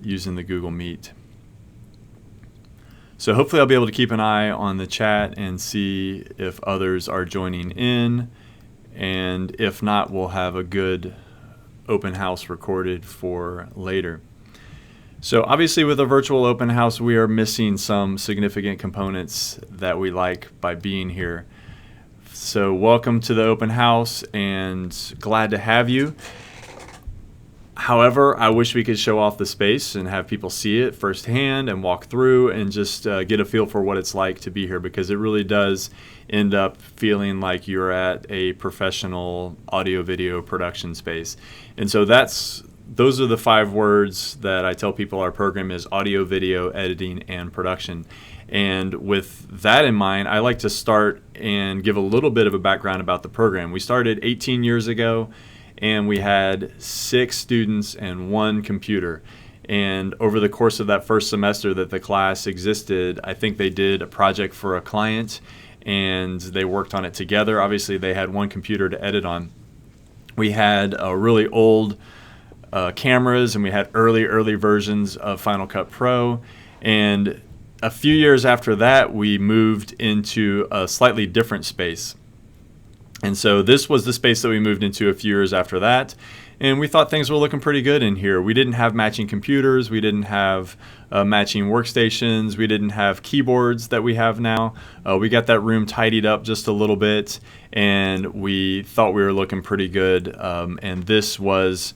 using the Google Meet. So hopefully I'll be able to keep an eye on the chat and see if others are joining in. And if not, we'll have a good open house recorded for later. So obviously with a virtual open house, we are missing some significant components that we like by being here. So welcome to the open house and glad to have you. However, I wish we could show off the space and have people see it firsthand and walk through and just get a feel for what it's like to be here, because it really does end up feeling like you're at a professional audio-video production space. And so those are the 5 words that I tell people our program is: audio, video, editing, and production. And with that in mind, I like to start and give a little bit of a background about the program. We started 18 years ago, and we had 6 students and 1 computer. And over the course of that first semester that the class existed, I think they did a project for a client, and they worked on it together. Obviously, they had 1 computer to edit on. We had a really old cameras, and we had early versions of Final Cut Pro. And a few years after that, we moved into a slightly different space. And so this was the space that we moved into a few years after that. And we thought things were looking pretty good in here. We didn't have matching computers. We didn't have matching workstations. We didn't have keyboards that we have now. We got that room tidied up just a little bit, and we thought we were looking pretty good. And this was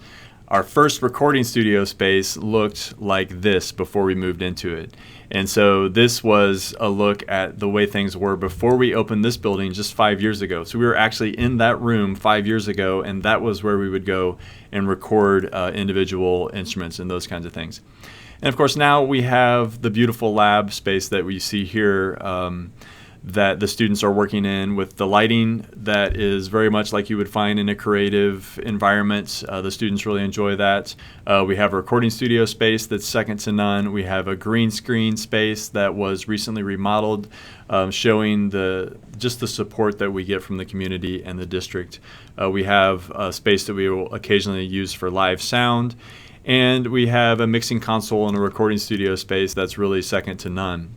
our first recording studio space. Looked like this before we moved into it. And so this was a look at the way things were before we opened this building just 5 years ago. So we were actually in that room 5 years ago, and that was where we would go and record individual instruments and those kinds of things. And of course, now we have the beautiful lab space that we see here that the students are working in, with the lighting that is very much like you would find in a creative environment. The students really enjoy that. We have a recording studio space that's second to none. We have a green screen space that was recently remodeled, showing just the support that we get from the community and the district. We have a space that we will occasionally use for live sound. And we have a mixing console and a recording studio space that's really second to none.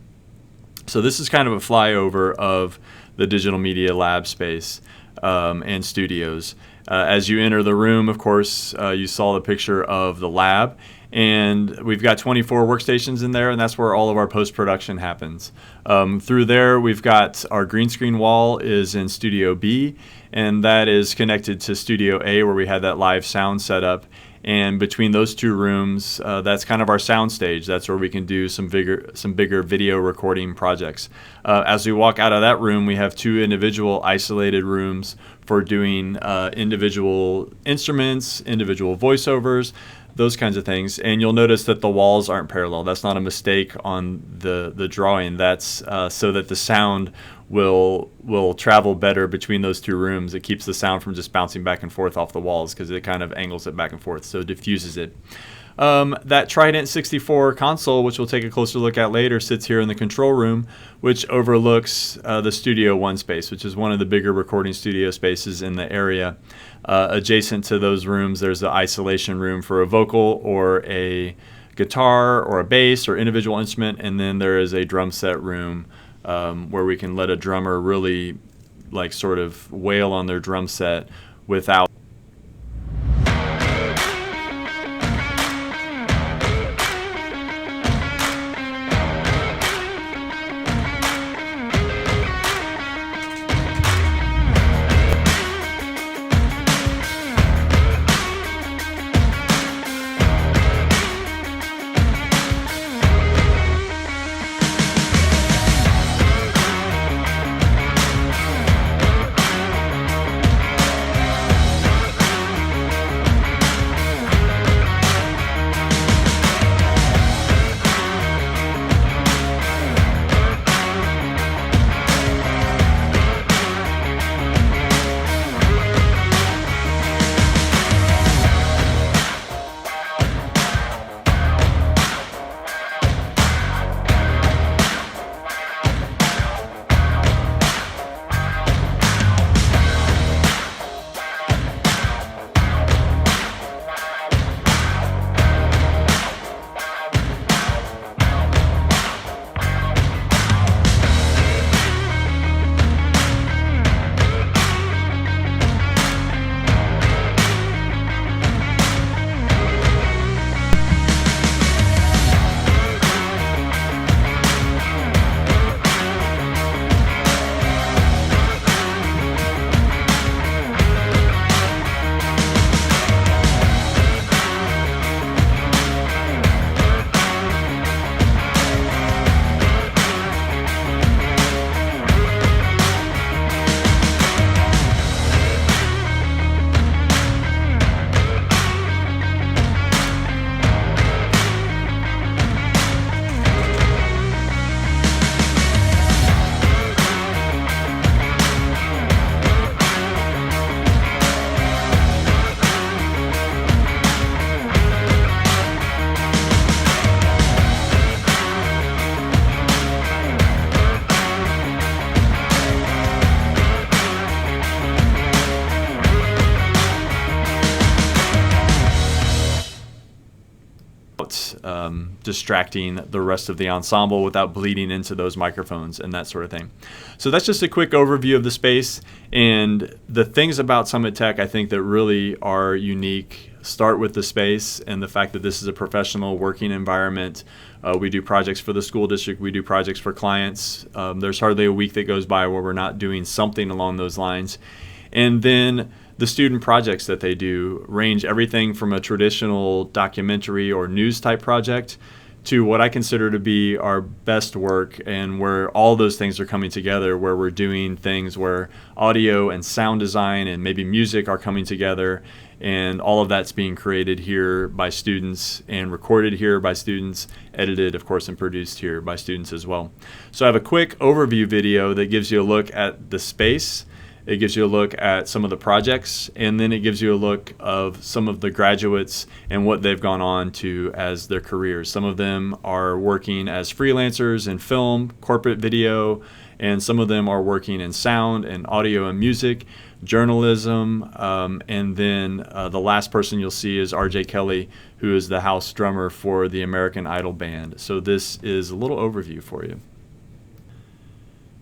So this is kind of a flyover of the digital media lab space and studios. As you enter the room, of course, you saw the picture of the lab, and we've got 24 workstations in there, and that's where all of our post-production happens. Through there, we've got our green screen wall is in Studio B, and that is connected to Studio A, where we had that live sound set up. And between those 2 rooms, that's kind of our sound stage. That's where we can do some bigger video recording projects. As we walk out of that room, we have 2 individual isolated rooms for doing individual instruments, individual voiceovers, those kinds of things. And you'll notice that the walls aren't parallel. That's not a mistake on the drawing. That's so that the sound will travel better between those 2 rooms. It keeps the sound from just bouncing back and forth off the walls, because it kind of angles it back and forth, so it diffuses it. That Trident 64 console, which we'll take a closer look at later, sits here in the control room, which overlooks the Studio One space, which is one of the bigger recording studio spaces in the area. Adjacent to those rooms, there's the isolation room for a vocal or a guitar or a bass or individual instrument, and then there is a drum set room where we can let a drummer really sort of wail on their drum set without distracting the rest of the ensemble without bleeding into those microphones and that sort of thing. So that's just a quick overview of the space, and the things about Summit Tech I think that really are unique start with the space and the fact that this is a professional working environment. We do projects for the school district, we do projects for clients. There's hardly a week that goes by where we're not doing something along those lines. And then the student projects that they do range everything from a traditional documentary or news type project to what I consider to be our best work, and where all those things are coming together, where we're doing things where audio and sound design and maybe music are coming together, and all of that's being created here by students and recorded here by students, edited, of course, and produced here by students as well. So I have a quick overview video that gives you a look at the space. It gives you a look at some of the projects, and then it gives you a look of some of the graduates and what they've gone on to as their careers. Some of them are working as freelancers in film, corporate video, and some of them are working in sound and audio and music, journalism, and then the last person you'll see is R.J. Kelly, who is the house drummer for the American Idol band. So this is a little overview for you.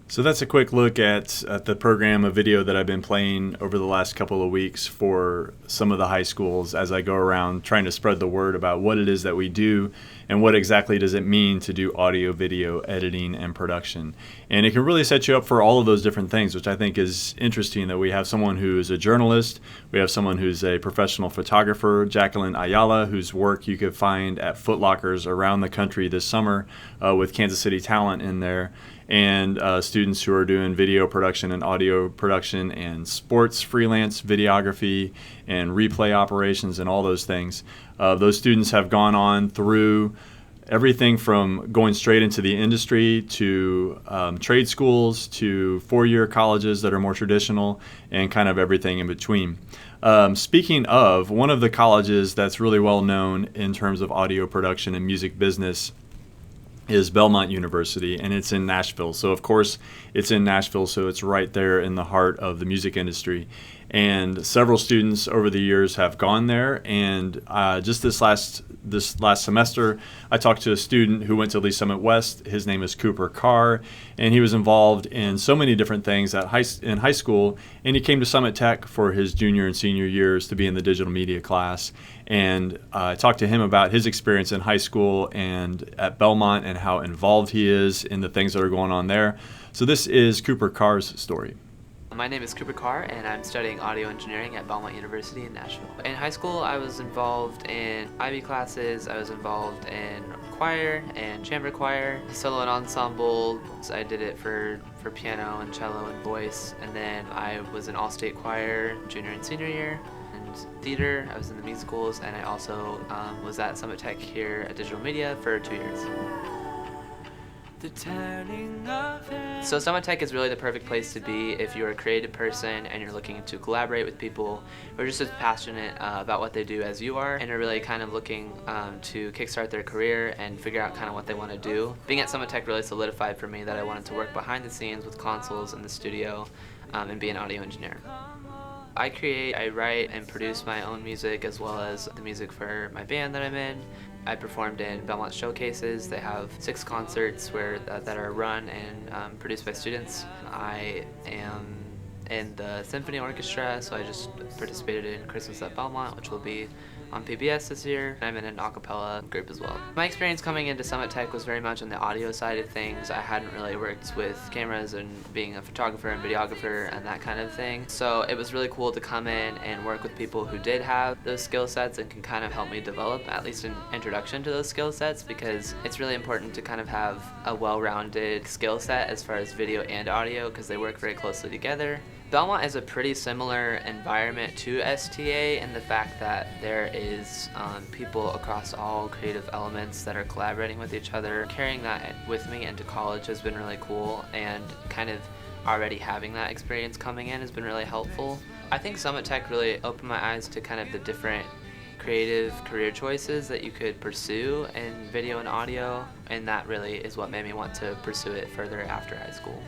So that's a quick look at the program, a video that I've been playing over the last couple of weeks for some of the high schools as I go around trying to spread the word about what it is that we do and what exactly does it mean to do audio, video, editing, and production. And it can really set you up for all of those different things, which I think is interesting, that we have someone who is a journalist, we have someone who's a professional photographer, Jacqueline Ayala, whose work you could find at Foot Lockers around the country this summer with Kansas City talent in there, and students who are doing video production and audio production and sports freelance videography and replay operations and all those things. Those students have gone on through everything from going straight into the industry to trade schools to four-year colleges that are more traditional, and kind of everything in between. Speaking of, one of the colleges that's really well known in terms of audio production and music business is Belmont University, and it's in Nashville. So of course it's in Nashville, so it's right there in the heart of the music industry. And several students over the years have gone there, and just this last semester I talked to a student who went to Lee Summit West. His name is Cooper Carr, and he was involved in so many different things in high school, and he came to Summit Tech for his junior and senior years to be in the digital media class. And I talked to him about his experience in high school and at Belmont and how involved he is in the things that are going on there. So this is Cooper Carr's story. My name is Cooper Carr, and I'm studying audio engineering at Belmont University in Nashville. In high school, I was involved in IB classes. I was involved in choir and chamber choir, solo and ensemble. So I did it for piano and cello and voice, and then I was in all-state choir junior and senior year. And theater, I was in the musicals, and I also was at Summit Tech here at Digital Media for 2 years. So Summit Tech is really the perfect place to be if you're a creative person and you're looking to collaborate with people who are just as passionate about what they do as you are, and are really kind of looking to kickstart their career and figure out kind of what they want to do. Being at Summit Tech really solidified for me that I wanted to work behind the scenes with consoles in the studio and be an audio engineer. I create, I write, and produce my own music, as well as the music for my band that I'm in. I performed in Belmont showcases. They have 6 concerts that are run and produced by students. I am in the symphony orchestra, so I just participated in Christmas at Belmont, which will be on PBS this year. I'm in an a cappella group as well. My experience coming into Summit Tech was very much on the audio side of things. I hadn't really worked with cameras and being a photographer and videographer and that kind of thing. So it was really cool to come in and work with people who did have those skill sets and can kind of help me develop at least an introduction to those skill sets, because it's really important to kind of have a well-rounded skill set as far as video and audio, because they work very closely together. Belmont is a pretty similar environment to STA in the fact that there is people across all creative elements that are collaborating with each other. Carrying that with me into college has been really cool, and kind of already having that experience coming in has been really helpful. I think Summit Tech really opened my eyes to kind of the different creative career choices that you could pursue in video and audio, and that really is what made me want to pursue it further after high school.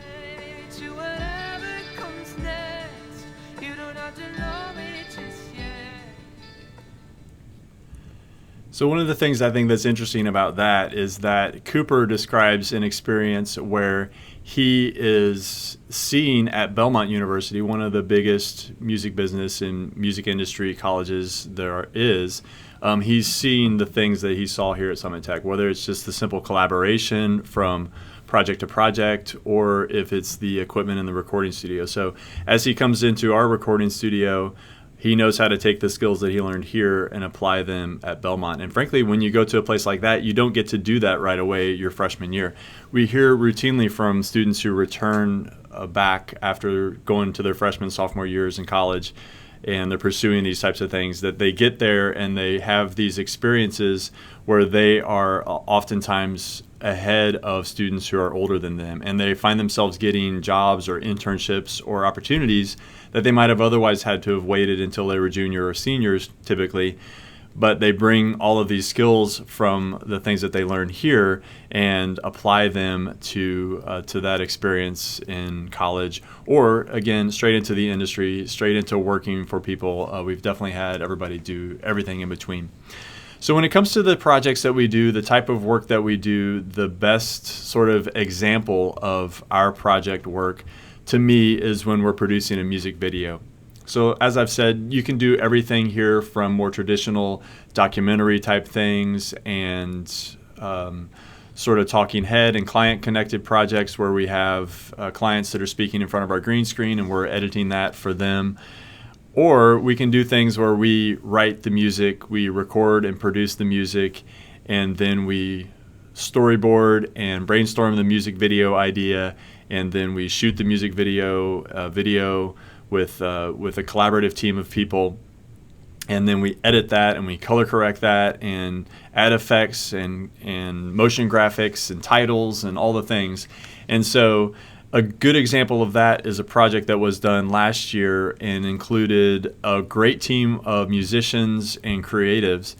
So one of the things I think that's interesting about that is that Cooper describes an experience where he is seeing at Belmont University, one of the biggest music business and music industry colleges there is. He's seeing the things that he saw here at Summit Tech, whether it's just the simple collaboration from project to project, or if it's the equipment in the recording studio. So as he comes into our recording studio, he knows how to take the skills that he learned here and apply them at Belmont. And frankly, when you go to a place like that, you don't get to do that right away your freshman year. We hear routinely from students who return back after going to their freshman, sophomore years in college, and they're pursuing these types of things, that they get there and they have these experiences where they are oftentimes ahead of students who are older than them, and they find themselves getting jobs or internships or opportunities that they might have otherwise had to have waited until they were junior or seniors typically. But they bring all of these skills from the things that they learned here and apply them to that experience in college, or again, straight into the industry, straight into working for people. We've definitely had everybody do everything in between. So when it comes to the projects that we do, the type of work that we do, the best sort of example of our project work to me is when we're producing a music video. So as I've said, you can do everything here from more traditional documentary type things and sort of talking head and client connected projects where we have clients that are speaking in front of our green screen and we're editing that for them. Or we can do things where we write the music, we record and produce the music, and then we storyboard and brainstorm the music video idea, and then we shoot the music video with a collaborative team of people, and then we edit that and we color correct that and add effects and motion graphics and titles and all the things. And so a good example of that is a project that was done last year and included a great team of musicians and creatives.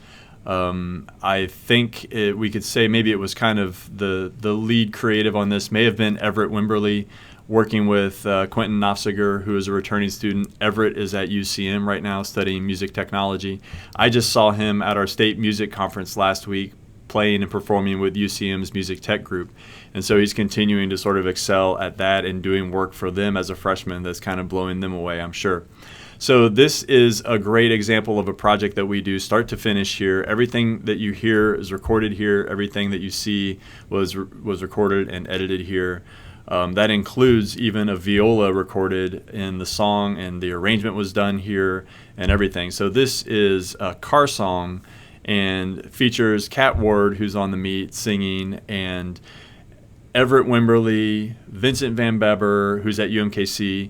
I think we could say maybe it was kind of the lead creative on this may have been Everett Wimberly, working with Quentin Nofziger, who is a returning student. Everett is at UCM right now studying music technology. I just saw him at our state music conference last week playing and performing with UCM's music tech group. And so he's continuing to sort of excel at that and doing work for them as a freshman that's kind of blowing them away, I'm sure. So this is a great example of a project that we do start to finish here. Everything that you hear is recorded here. Everything that you see was recorded and edited here. That includes even a viola recorded in the song, and the arrangement was done here and everything. So this is a Carr song and features Kat Ward, who's on the meet singing, and Everett Wimberly, Vincent Van Beber, who's at UMKC,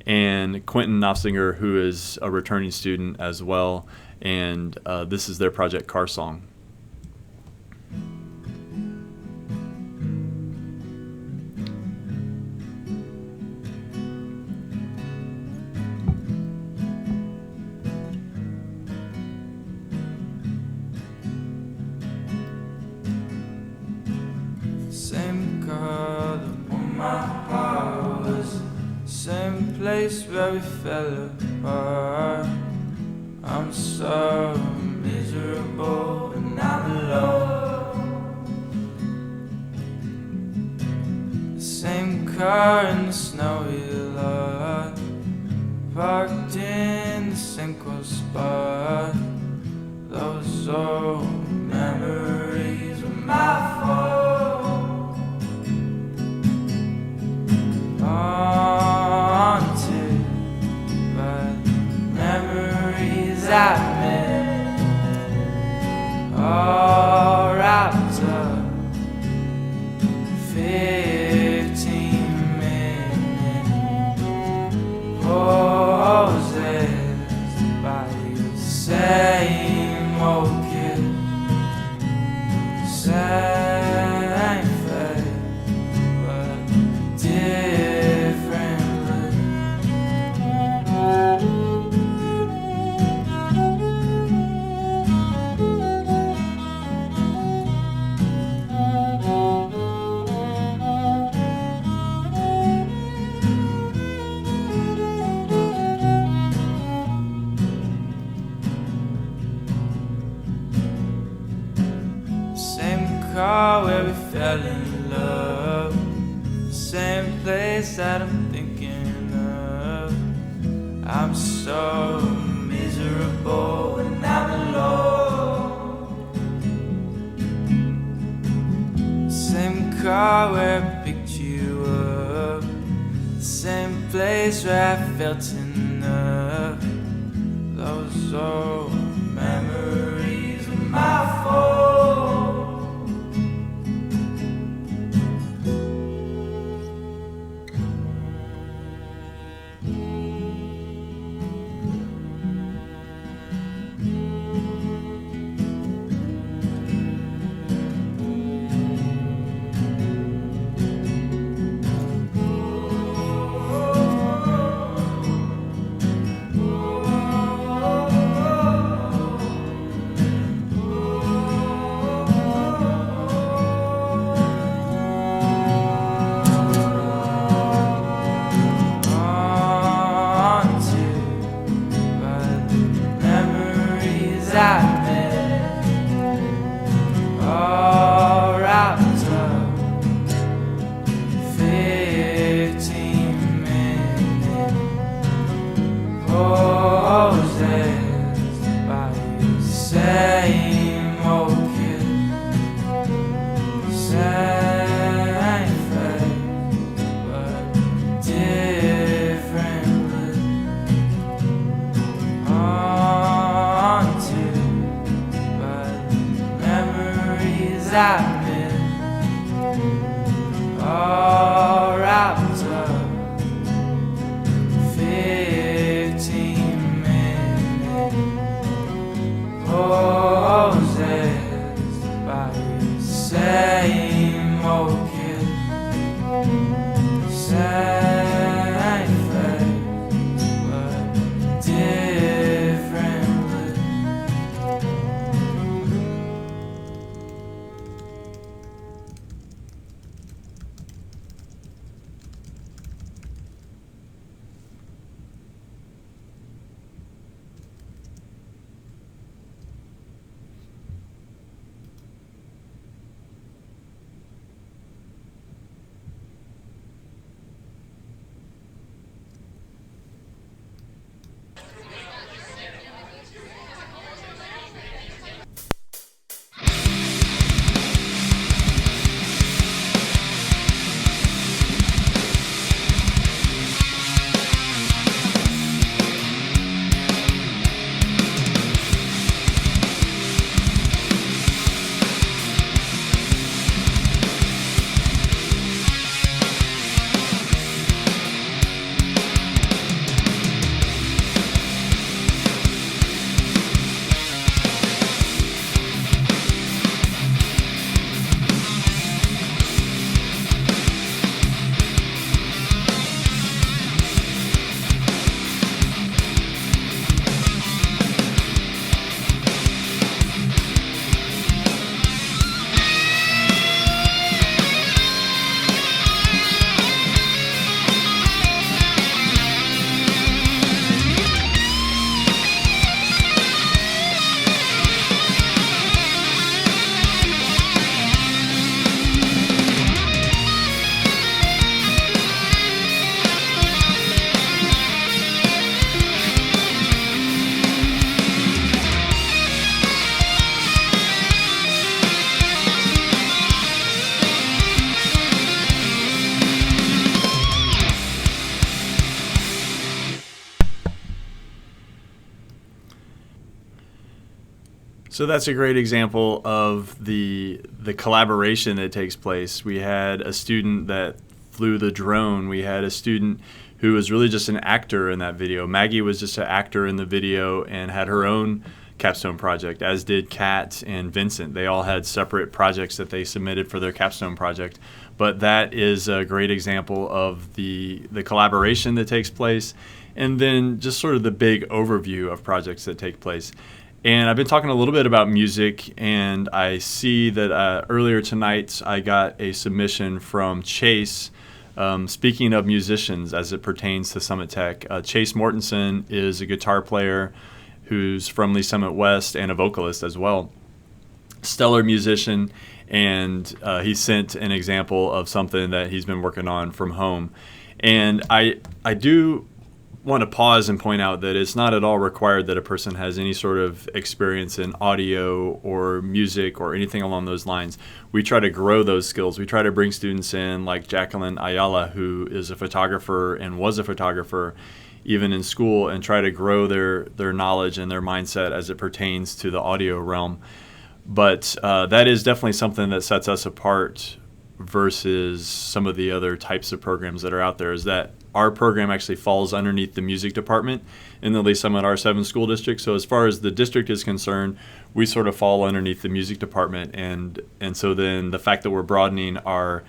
and Quentin Nofziger, who is a returning student as well. And this is their project Carr song. Same color on my house, same place where we fell apart. I'm so miserable and I'm alone. The same car in the snowy lot, parked in the single spot. Those old memories were my fault. Haunted by the memories I made, all wrapped up 15-minute poses by the same old kid, same face, but differently. car where we fell in love, the same place that I'm thinking of. I'm so miserable when I'm alone. Same car where I picked you up, the same place where I felt enough. Those old memories of my fault. All wrapped up, 15 minute poses by the same old kid, same face, but differently. So that's a great example of the collaboration that takes place. We had a student that flew the drone. We had a student who was really just an actor in that video. Maggie was just an actor in the video and had her own capstone project, as did Kat and Vincent. They all had separate projects that they submitted for their capstone project. But that is a great example of the collaboration that takes place, and then just sort of the big overview of projects that take place. And I've been talking a little bit about music, and I see that earlier tonight I got a submission from Chase. Speaking of musicians as it pertains to Summit Tech, Chase Mortensen is a guitar player who's from Lee Summit West and a vocalist as well. stellar musician, and he sent an example of something that he's been working on from home. And I do want to pause and point out that it's not at all required that a person has any sort of experience in audio or music or anything along those lines. We try to grow those skills. We try to bring students in like Jacqueline Ayala, who is a photographer and was a photographer even in school, and try to grow their knowledge and their mindset as it pertains to the audio realm. But that is definitely something that sets us apart versus some of the other types of programs that are out there, is that our program actually falls underneath the music department in the Lee Summit R7 school district. So as far as the district is concerned, we sort of fall underneath the music department. And so then the fact that we're broadening our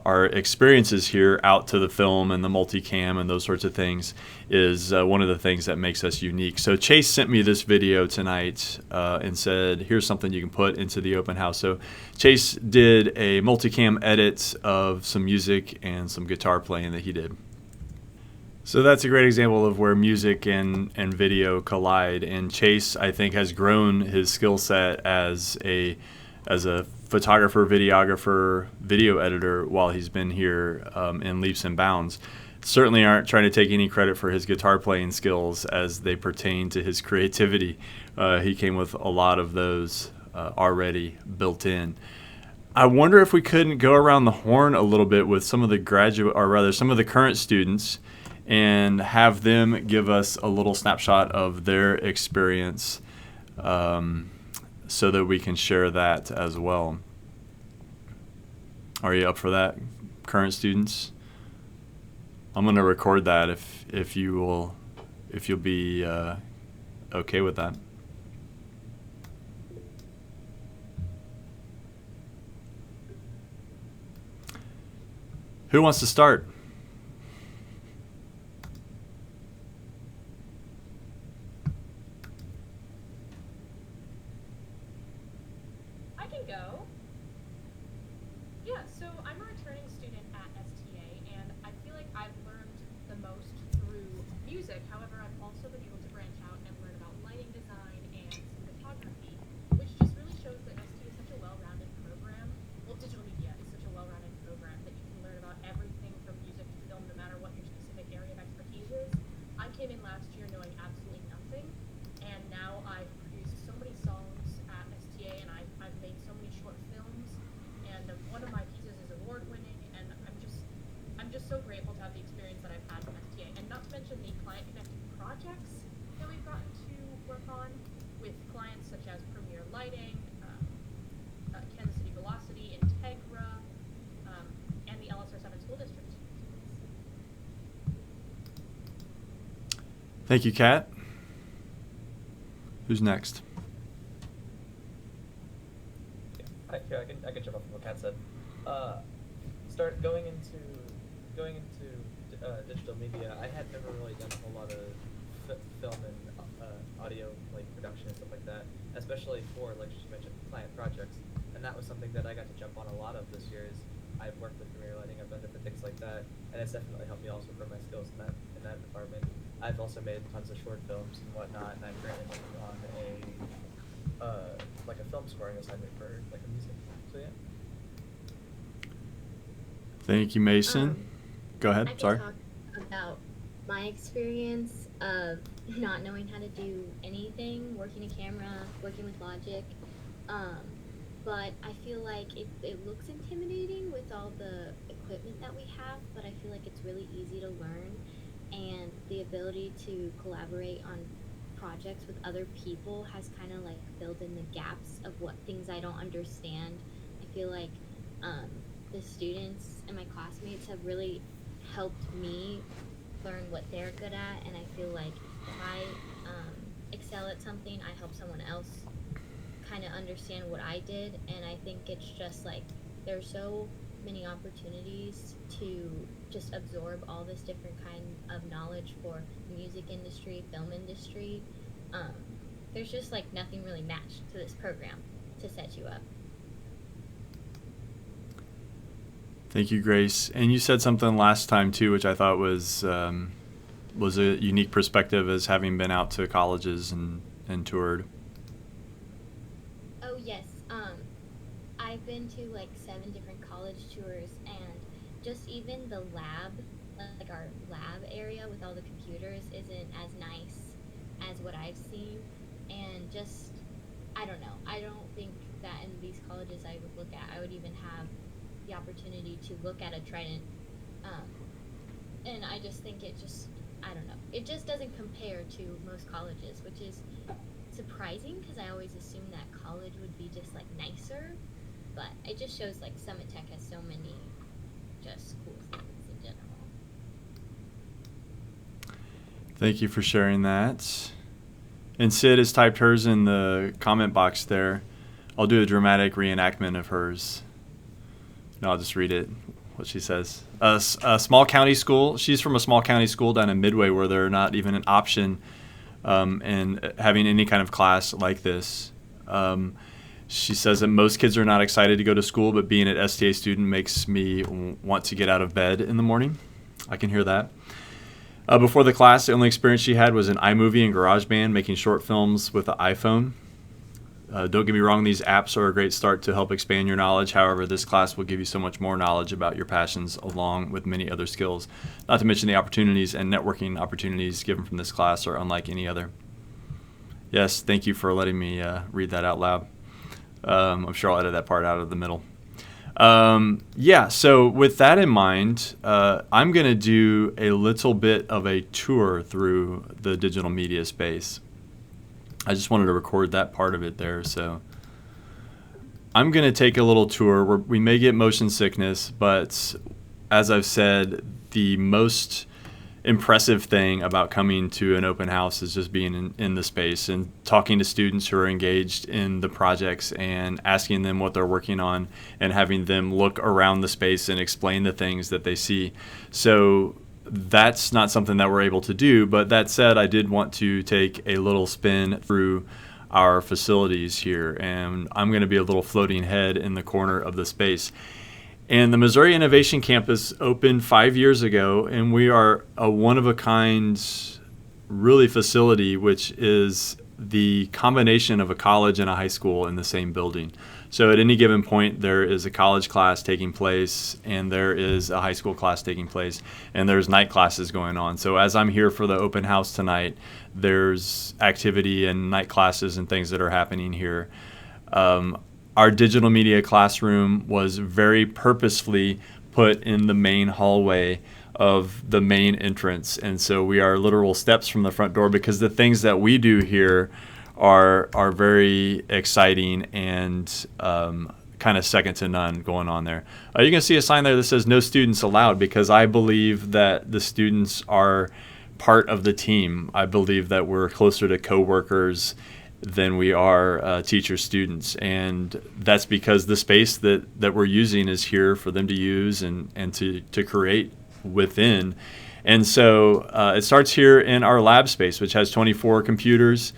experiences here out to the film and the multicam and those sorts of things is one of the things that makes us unique. So Chase sent me this video tonight and said, here's something you can put into the open house. So Chase did a multicam edit of some music and some guitar playing that he did. So that's a great example of where music and video collide. And Chase, I think, has grown his skill set as a photographer, videographer, video editor while he's been here in leaps and bounds. Certainly aren't trying to take any credit for his guitar playing skills as they pertain to his creativity. He came with a lot of those already built in. I wonder if we couldn't go around the horn a little bit with some of the some of the current students and have them give us a little snapshot of their experience so that we can share that as well. Are you up for that, current students? I'm going to record that if you'll be okay with that. Who wants to start? I can go. Yeah, so I'm a returning student at STA, and I feel like I've learned the most through music. However, I've also been able to branch out and learn about lighting design and some photography, which just really shows that STA is such a well-rounded program. Well, digital media is such a well-rounded program that you can learn about everything from music to film, no matter what your specific area of expertise is. I came in last year knowing absolutely nothing, and now I've produced so many songs at STA, and I've made so many short films, and one of my pieces is award-winning, and I'm just so grateful to have the experience that I've had from STA, and not to mention the client-connected projects that we've gotten to work on with clients such as Premier Lighting, Kansas City Velocity, Integra, and the LSR7 School District. Thank you, Kat. Who's next? Yeah, I can jump off what Kat said. Start going into digital media. I had never really done a whole lot of film and audio like production and stuff like that, especially for, like she mentioned, client projects. And that was something that I got to jump on a lot of this year. Is I've worked with Premier Lighting, I've done different things like that, and it's definitely helped me also grow my skills in that department. I've also made tons of short films and whatnot, and I'm currently working on a film scoring assignment for like a music. So yeah. Thank you, Mason. Go ahead. I can Sorry. talk about my experience of not knowing how to do anything, working a camera, working with Logic. But I feel like it looks intimidating with all the equipment that we have, but I feel like it's really easy to learn, and the ability to collaborate on projects with other people has kind of like filled in the gaps of what things I don't understand. I feel like the students and my classmates have really helped me learn what they're good at, and I feel like if I excel at something, I help someone else kind of understand what I did. And I think it's just like there's so many opportunities to just absorb all this different kind of knowledge for music industry, film industry. There's just like nothing really matched to this program to set you up. Thank you, Grace. And you said something last time too, which I thought was a unique perspective as having been out to colleges and toured. Oh yes, I've been to like 7 different college tours, and just even the lab, like our lab area with all the computers, isn't as nice as what I've seen. And just, I don't know. I don't think that in these colleges I would look at, I would even have the opportunity to look at a Trident. And I just think it just, I don't know. It just doesn't compare to most colleges, which is surprising because I always assumed that college would be just like nicer. But it just shows like Summit Tech has so many just cool things in general. Thank you for sharing that. And Sid has typed hers in the comment box there. I'll do a dramatic reenactment of hers. No, I'll just read it, what she says. A small county school. She's from a small county school down in Midway where they're not even an option in having any kind of class like this. She says that most kids are not excited to go to school, but being an STA student makes me want to get out of bed in the morning. I can hear that. Before the class, the only experience she had was an iMovie and GarageBand, making short films with the iPhone. Don't get me wrong, these apps are a great start to help expand your knowledge. However, this class will give you so much more knowledge about your passions along with many other skills. Not to mention the opportunities and networking opportunities given from this class are unlike any other. Yes, thank you for letting me read that out loud. I'm sure I'll edit that part out of the middle. So with that in mind, I'm going to do a little bit of a tour through the digital media space. I just wanted to record that part of it there. So I'm going to take a little tour. We may get motion sickness, but as I've said, the most impressive thing about coming to an open house is just being in the space and talking to students who are engaged in the projects and asking them what they're working on and having them look around the space and explain the things that they see. So that's not something that we're able to do, but that said, I did want to take a little spin through our facilities here, and I'm going to be a little floating head in the corner of the space. And the Missouri Innovation Campus opened 5 years ago, and we are a one-of-a-kind, really facility, which is the combination of a college and a high school in the same building. So at any given point, there is a college class taking place, and there is a high school class taking place, and there's night classes going on. So as I'm here for the open house tonight, there's activity and night classes and things that are happening here. Our digital media classroom was very purposefully put in the main hallway of the main entrance. And so we are literal steps from the front door because the things that we do here are very exciting and kind of second to none going on there. You can see a sign there that says no students allowed because I believe that the students are part of the team. I believe that we're closer to coworkers than we are teacher students, and that's because the space that we're using is here for them to use and to create within. And so it starts here in our lab space, which has 24 computers,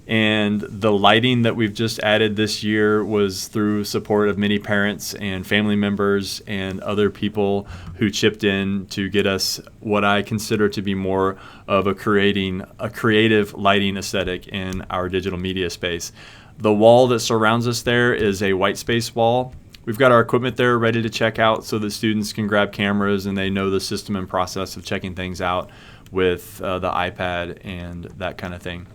and the lighting that we've just added this year was through support of many parents and family members and other people who chipped in to get us what I consider to be more of a creative lighting aesthetic in our digital media space. The wall that surrounds us there is a white space wall. We've got our equipment there ready to check out so that students can grab cameras and they know the system and process of checking things out with the iPad and that kind of thing.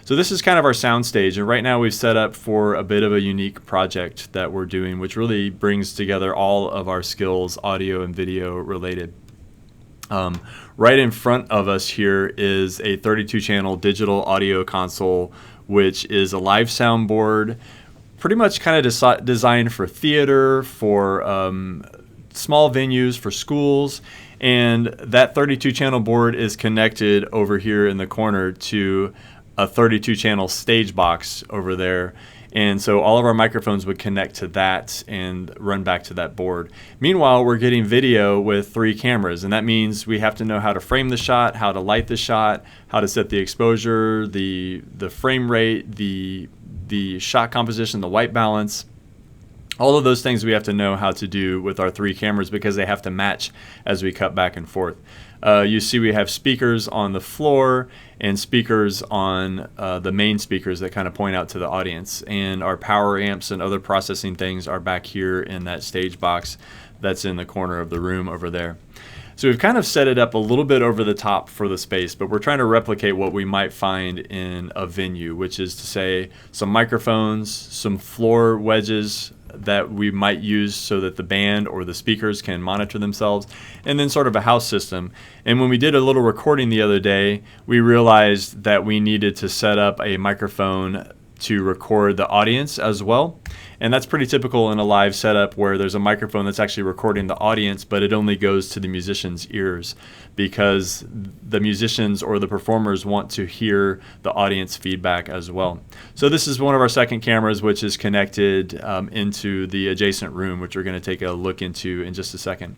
So this is kind of our sound stage, and right now we've set up for a bit of a unique project that we're doing, which really brings together all of our skills, audio and video related. Right in front of us here is a 32-channel digital audio console, which is a live soundboard, pretty much kind of designed for theater, for small venues, for schools, and that 32-channel board is connected over here in the corner to a 32-channel stage box over there. And so all of our microphones would connect to that and run back to that board. Meanwhile, we're getting video with 3 cameras, and that means we have to know how to frame the shot, how to light the shot, how to set the exposure, the frame rate, the shot composition, the white balance. All of those things we have to know how to do with our 3 cameras because they have to match as we cut back and forth. You see we have speakers on the floor and speakers on the main speakers that kind of point out to the audience. And our power amps and other processing things are back here in that stage box that's in the corner of the room over there. So we've kind of set it up a little bit over the top for the space, but we're trying to replicate what we might find in a venue, which is to say some microphones, some floor wedges that we might use so that the band or the speakers can monitor themselves, and then sort of a house system. And when we did a little recording the other day, we realized that we needed to set up a microphone to record the audience as well. And that's pretty typical in a live setup where there's a microphone that's actually recording the audience, but it only goes to the musician's ears because the musicians or the performers want to hear the audience feedback as well. So this is one of our second cameras, which is connected into the adjacent room, which we're going to take a look into in just a second.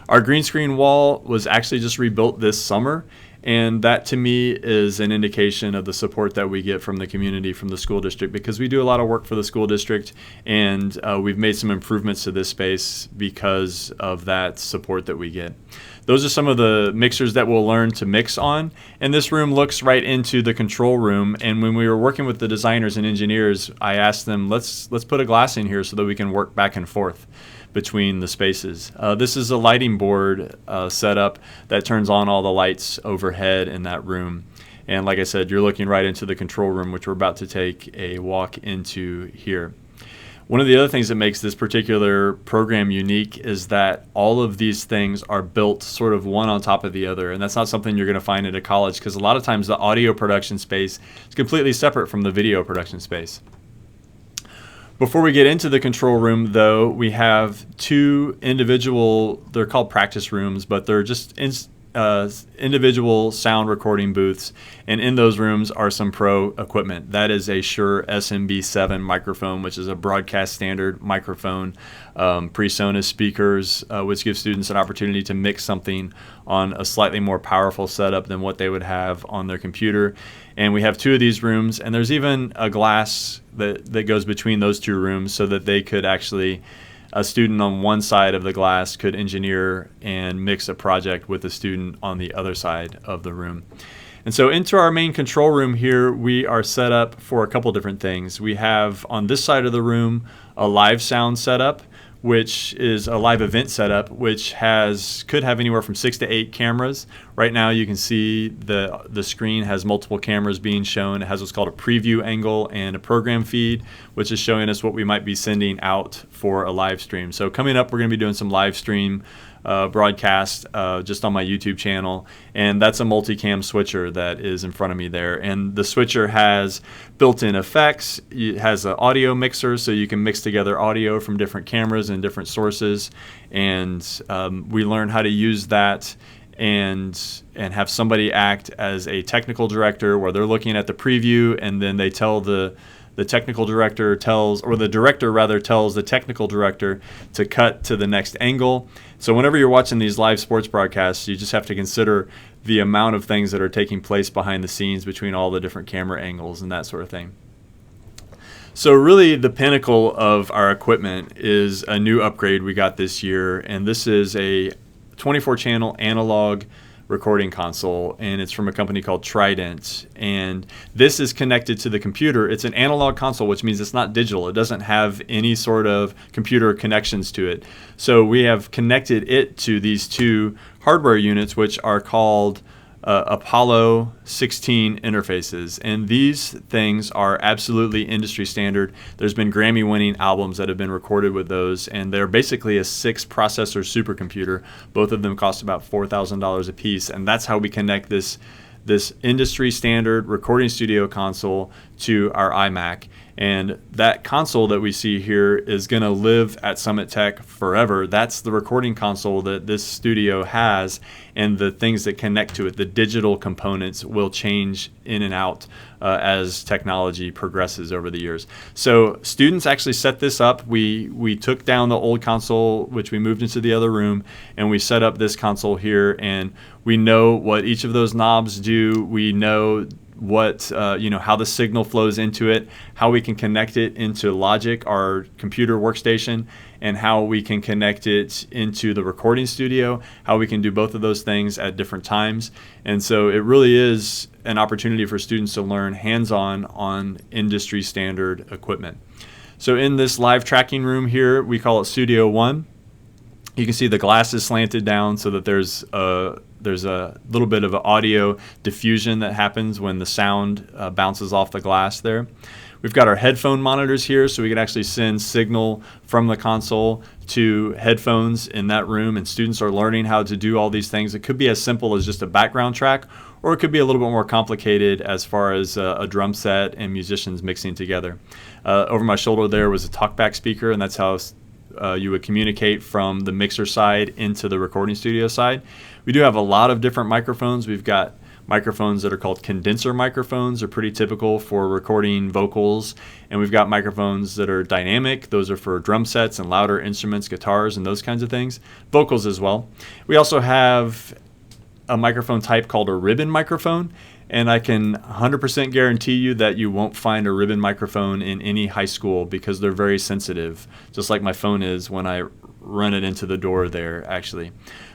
Our green screen wall was actually just rebuilt this summer. And that to me is an indication of the support that we get from the community, from the school district, because we do a lot of work for the school district, and we've made some improvements to this space because of that support that we get. Those are some of the mixers that we'll learn to mix on. And this room looks right into the control room. And when we were working with the designers and engineers, I asked them, let's put a glass in here so that we can work back and forth between the spaces. This is a lighting board setup that turns on all the lights overhead in that room. And like I said, you're looking right into the control room, which we're about to take a walk into here. One of the other things that makes this particular program unique is that all of these things are built sort of one on top of the other. And that's not something you're going to find at a college, because a lot of times the audio production space is completely separate from the video production space. Before we get into the control room, though, we have 2 individual, they're called practice rooms, but they're just individual sound recording booths. And in those rooms are some pro equipment. That is a Shure SMB7 microphone, which is a broadcast standard microphone, PreSonus speakers, which gives students an opportunity to mix something on a slightly more powerful setup than what they would have on their computer. And we have 2 of these rooms, and there's even a glass that goes between those 2 rooms so that they could actually, a student on one side of the glass could engineer and mix a project with a student on the other side of the room. And so into our main control room here, we are set up for a couple different things. We have on this side of the room a live sound setup, which is a live event setup, which could have anywhere from 6 to 8 cameras. Right now you can see the screen has multiple cameras being shown. It has what's called a preview angle and a program feed, which is showing us what we might be sending out for a live stream. So coming up, we're going to be doing some live stream broadcast just on my YouTube channel, and that's a multicam switcher that is in front of me there. And the switcher has built-in effects. It has an audio mixer, so you can mix together audio from different cameras and different sources. And we learn how to use that and have somebody act as a technical director, where they're looking at the preview, and then they tell the technical director tells, or the director rather tells the technical director to cut to the next angle. So whenever you're watching these live sports broadcasts, you just have to consider the amount of things that are taking place behind the scenes between all the different camera angles and that sort of thing. So really the pinnacle of our equipment is a new upgrade we got this year, and this is a 24-channel analog recording console, and it's from a company called Trident. And this is connected to the computer. It's an analog console, which means it's not digital. It doesn't have any sort of computer connections to it. So we have connected it to these 2 hardware units, which are called Apollo 16 interfaces, and these things are absolutely industry standard. There's been Grammy-winning albums that have been recorded with those, and they're basically a 6-processor supercomputer. Both of them cost about $4,000 a piece, and that's how we connect this industry standard recording studio console to our iMac. And that console that we see here is going to live at Summit Tech forever. That's the recording console that this studio has, and the things that connect to it, the digital components, will change in and out as technology progresses over the years. So students actually set this up. We took down the old console, which we moved into the other room, and we set up this console here, and we know what each of those knobs do. We know how the signal flows into it, how we can connect it into Logic, our computer workstation, and how we can connect it into the recording studio, how we can do both of those things at different times. And so it really is an opportunity for students to learn hands-on on industry standard equipment. So in this live tracking room here, we call it Studio One. You can see the glass is slanted down so that there's a little bit of audio diffusion that happens when the sound bounces off the glass there. We've got our headphone monitors here, so we can actually send signal from the console to headphones in that room, and students are learning how to do all these things. It could be as simple as just a background track, or it could be a little bit more complicated as far as a drum set and musicians mixing together. Over my shoulder there was a talkback speaker, and that's how you would communicate from the mixer side into the recording studio side. We do have a lot of different microphones. We've got microphones that are called condenser microphones. They're pretty typical for recording vocals. And we've got microphones that are dynamic. Those are for drum sets and louder instruments, guitars, and those kinds of things. Vocals as well. We also have a microphone type called a ribbon microphone. And I can 100% guarantee you that you won't find a ribbon microphone in any high school because they're very sensitive, just like my phone is when I run it into the door there, actually.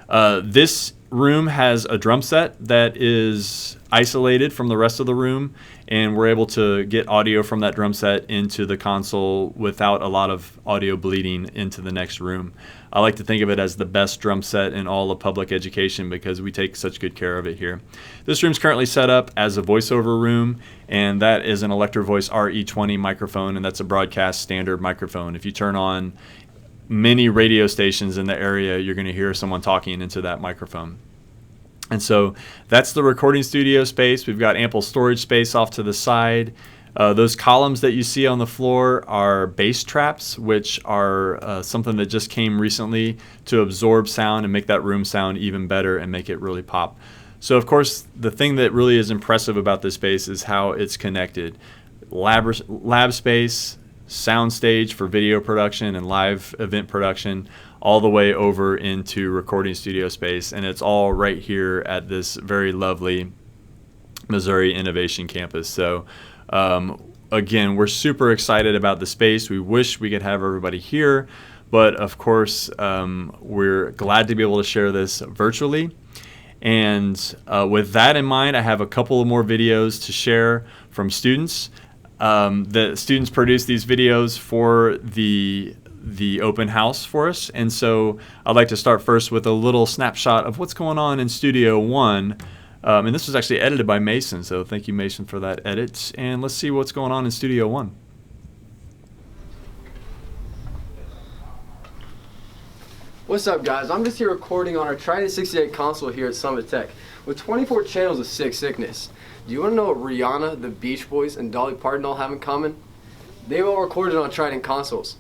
This room has a drum set that is isolated from the rest of the room, and we're able to get audio from that drum set into the console without a lot of audio bleeding into the next room. I like to think of it as the best drum set in all of public education because we take such good care of it here. This room's currently set up as a voiceover room, and that is an Electro Voice RE20 microphone, and that's a broadcast standard microphone. If you turn on many radio stations in the area, you're going to hear someone talking into that microphone. And so that's the recording studio space. We've got ample storage space off to the side. Those columns that you see on the floor are bass traps, which are something that just came recently to absorb sound and make that room sound even better and make it really pop. So of course, the thing that really is impressive about this space is how it's connected. Lab space, sound stage for video production and live event production, all the way over into recording studio space, and it's all right here at this very lovely Missouri Innovation Campus. So again, we're super excited about the space. We wish we could have everybody here, but of course we're glad to be able to share this virtually. And with that in mind, I have a couple of more videos to share from students. The students produced these videos for the open house for us, and so I'd like to start first with a little snapshot of what's going on in Studio One. And this was actually edited by Mason, so thank you, Mason, for that edit. And let's see what's going on in Studio One. What's up, guys? I'm just here recording on our Trident 68 console here at Summit Tech with 24 channels of Sick Sickness. Do you want to know what Rihanna, the Beach Boys, and Dolly Parton all have in common? They all recorded on Trident consoles.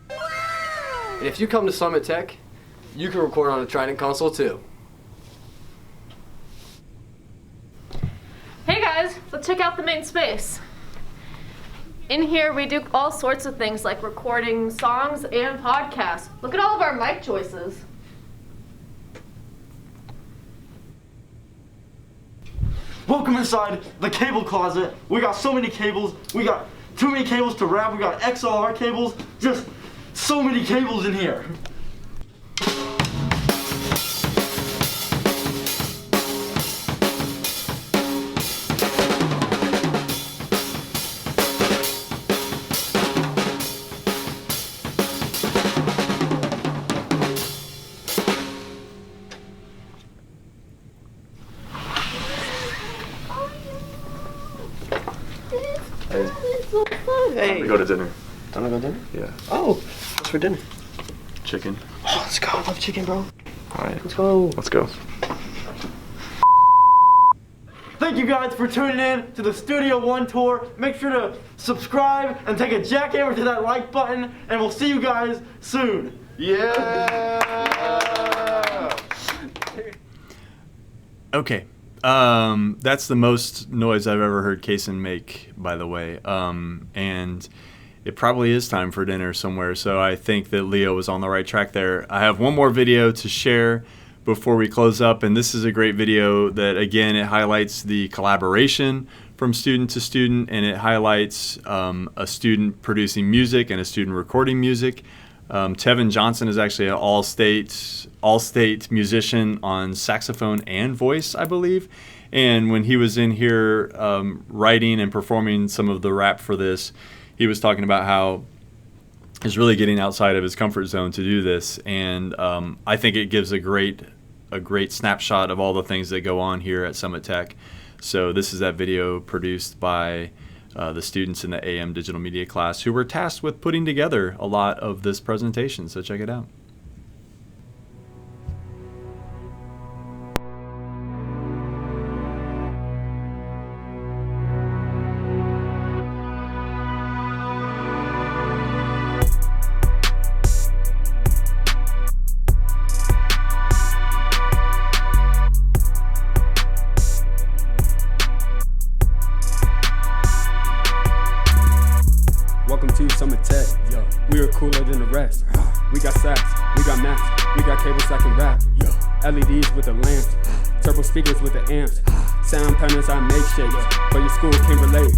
And if you come to Summit Tech, you can record on a Trident console too. Hey guys, let's check out the main space. In here we do all sorts of things like recording songs and podcasts. Look at all of our mic choices. Welcome inside the cable closet. We got so many cables. We got too many cables to wrap. We got XLR cables. Just so many cables in here. Hey. We go to dinner. Don't I go to dinner? Yeah. Oh, what's for dinner? Chicken. Oh, let's go. I love chicken, bro. All right. Let's go. Let's go. Thank you guys for tuning in to the Studio One tour. Make sure to subscribe and take a jackhammer to that like button, and we'll see you guys soon. Yeah. Okay. That's the most noise I've ever heard Kaysen make, by the way. And it probably is time for dinner somewhere, so I think that Leo was on the right track there. I have one more video to share before we close up, and this is a great video that, again, it highlights the collaboration from student to student, and it highlights a student producing music and a student recording music. Tevin Johnson is actually an all-state musician on saxophone and voice, I believe. And when he was in here writing and performing some of the rap for this, he was talking about how he's really getting outside of his comfort zone to do this. And I think it gives a great snapshot of all the things that go on here at Summit Tech. So this is that video produced by the students in the AM Digital Media class who were tasked with putting together a lot of this presentation. So check it out. Welcome to Summit Tech. We are cooler than the rest. We got sax, we got max, we got cables that can rap. LEDs with the lamps, turbo speakers with the amps. Sound patterns I make shapes, but your school can relate.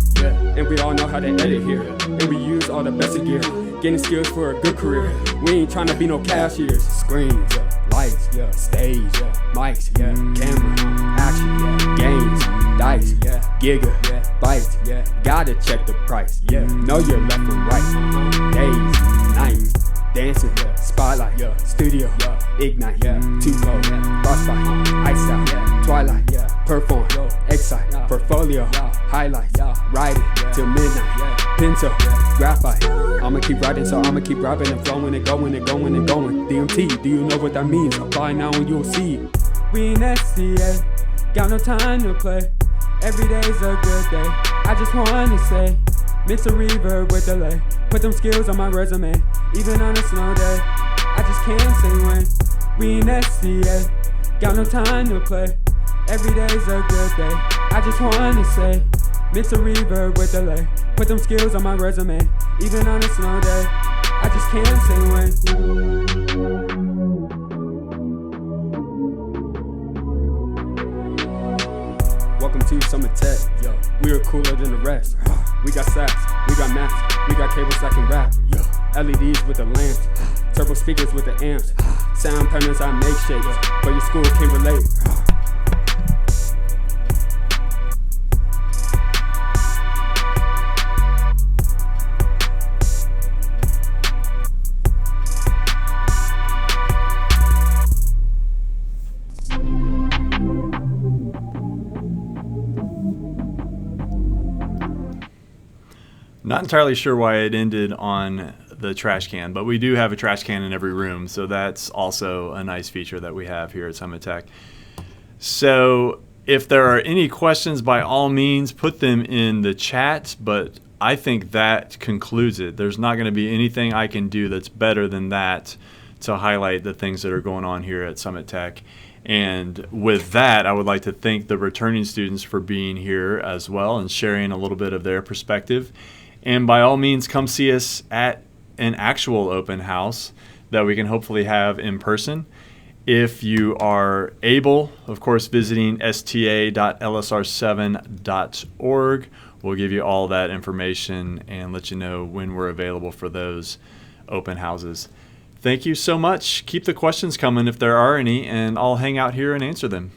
And we all know how to edit here, and we use all the best of gear. Getting skills for a good career. We ain't trying to be no cashiers. Screens, lights, stage, mics, camera, action, games, dice, gigabytes. Gotta check the price. Know your left and right. Days, nights, dancing, spotlight, studio, ignite, two code, frostbite, ice out, twilight, perform, excite, portfolio, highlights, writing till midnight, pencil, graphite. I'ma keep writing, so I'ma keep rapping and flowing and going and going and going. DMT, do you know what that means? Apply now and you'll see. We in STA, got no time to play. Every day's a good day. I just wanna say, mix a reverb with delay. Put them skills on my resume, even on a snow day. I just can't say when. We in STA, got no time to play. Every day's a good day. I just wanna say, mix a reverb with delay. Put them skills on my resume, even on a snow day. I just can't say when. Welcome to Summit Tech. We are cooler than the rest. We got sax, we got max, we got cables that can rap. LEDs with the lamps, turbo speakers with the amps. Sound patterns I make shapes, but your school can relate. Not entirely sure why it ended on the trash can, but we do have a trash can in every room, so that's also a nice feature that we have here at Summit Tech. So if there are any questions, by all means, put them in the chat, but I think that concludes it. There's not going to be anything I can do that's better than that to highlight the things that are going on here at Summit Tech. And with that, I would like to thank the returning students for being here as well and sharing a little bit of their perspective. And by all means, come see us at an actual open house that we can hopefully have in person. If you are able, of course, visiting sta.lsr7.org. We'll give you all that information and let you know when we're available for those open houses. Thank you so much. Keep the questions coming if there are any, and I'll hang out here and answer them.